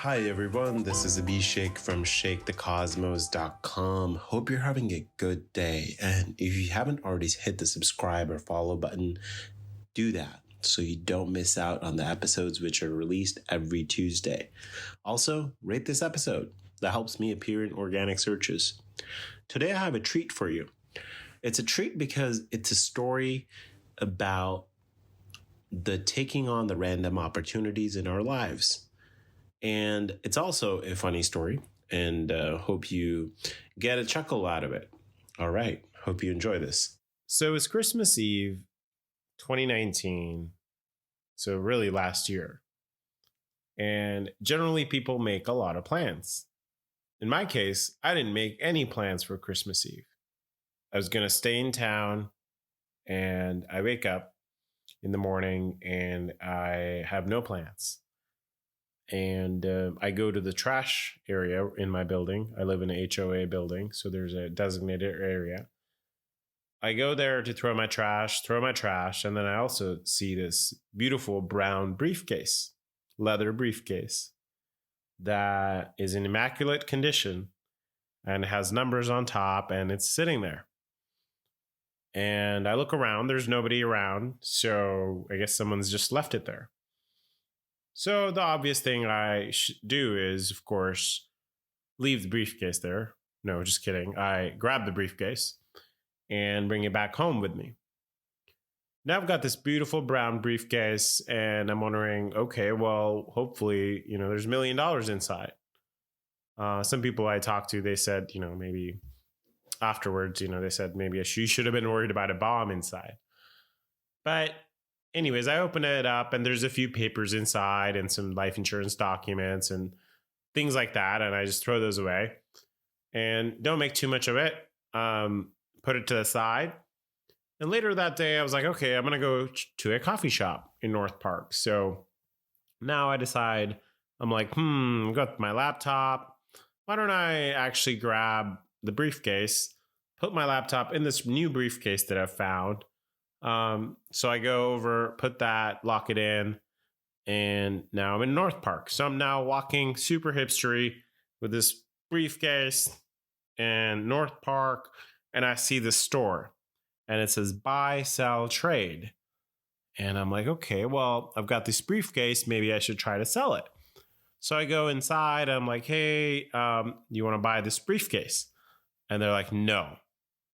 Hi everyone, this is Abhishek from ShakeTheCosmos.com. Hope you're having a good day. And if you haven't already hit the subscribe or follow button, do that so you don't miss out on the episodes which are released every Tuesday. Also, rate this episode. That helps me appear in organic searches. Today I have a treat for you. It's a treat because it's a story about the taking on the random opportunities in our lives. And it's also a funny story, and hope you get a chuckle out of it. All right. Hope you enjoy this. So it's Christmas Eve, 2019. So really last year. And generally people make a lot of plans. In my case, I didn't make any plans for Christmas Eve. I was going to stay in town, and I wake up in the morning and I have no plans. And I go to the trash area in my building. I live in an HOA building, so there's a designated area. I go there to throw my trash, and then I also see this beautiful brown briefcase, leather briefcase, that is in immaculate condition and has numbers on top, and it's sitting there. And I look around, there's nobody around, so I guess someone's just left it there. So the obvious thing I do is, of course, leave the briefcase there. No, just kidding. I grab the briefcase and bring it back home with me. Now I've got this beautiful brown briefcase, and I'm wondering, okay, well, hopefully, there's $1 million inside. Some people I talked to, they said, maybe afterwards, they said maybe you should have been worried about a bomb inside. But anyways, I open it up and there's a few papers inside and some life insurance documents and things like that. And I just throw those away and don't make too much of it. Put it to the side. And later that day, I was like, okay, I'm going to go to a coffee shop in North Park. So now I decide, I'm like, I've got my laptop. Why don't I actually grab the briefcase, put my laptop in this new briefcase that I've found. So I go over, put that, lock it in, and now I'm in North Park. So I'm now walking super hipstery with this briefcase in North Park, and I see the store, and it says buy, sell, trade. And I'm like, okay, well, I've got this briefcase. Maybe I should try to sell it. So I go inside. I'm like, hey, you want to buy this briefcase? And they're like, no,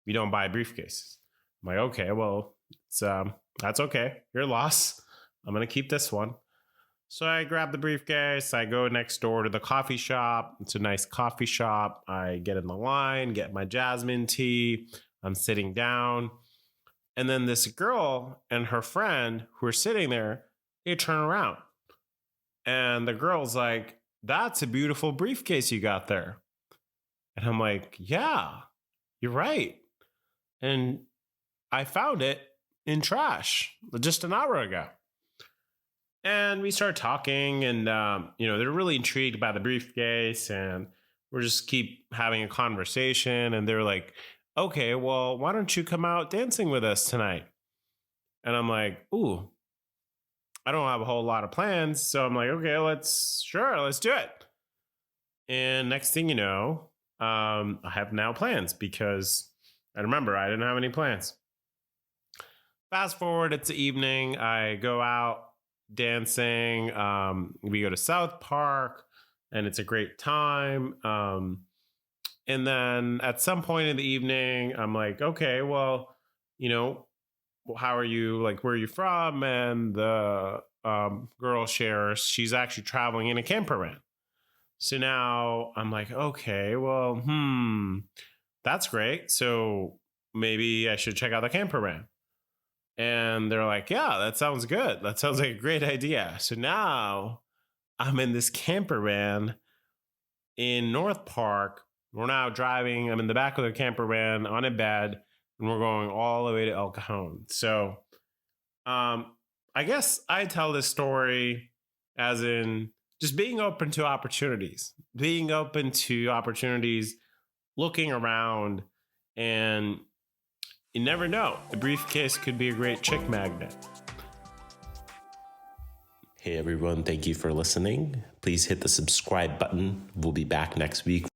we don't buy briefcases. I'm like, okay, well, that's okay. Your loss. I'm going to keep this one. So I grab the briefcase. I go next door to the coffee shop. It's a nice coffee shop. I get in the line, get my jasmine tea. I'm sitting down. And then this girl and her friend who are sitting there, they turn around. And the girl's like, that's a beautiful briefcase you got there. And I'm like, yeah, you're right. And I found it in trash just an hour ago. And we start talking, and they're really intrigued by the briefcase, and we're just keep having a conversation. And they're like, okay, well, why don't you come out dancing with us tonight? And I'm like, ooh, I don't have a whole lot of plans. So I'm like, okay, let's do it. And next thing you know, I have now plans because I remember I didn't have any plans. Fast forward, it's the evening. I go out dancing. We go to South Park, and it's a great time. And then at some point in the evening, I'm like, okay, well, how are you? Like, where are you from? And the girl shares she's actually traveling in a camper van. So now I'm like, okay, well, that's great. So maybe I should check out the camper van. And they're like, yeah, that sounds good. That sounds like a great idea. So now I'm in this camper van in North Park. We're now driving. I'm in the back of the camper van on a bed, and we're going all the way to El Cajon. So I guess I tell this story as in just being open to opportunities, looking around, and you never know. The briefcase could be a great chick magnet. Hey everyone, thank you for listening. Please hit the subscribe button. We'll be back next week.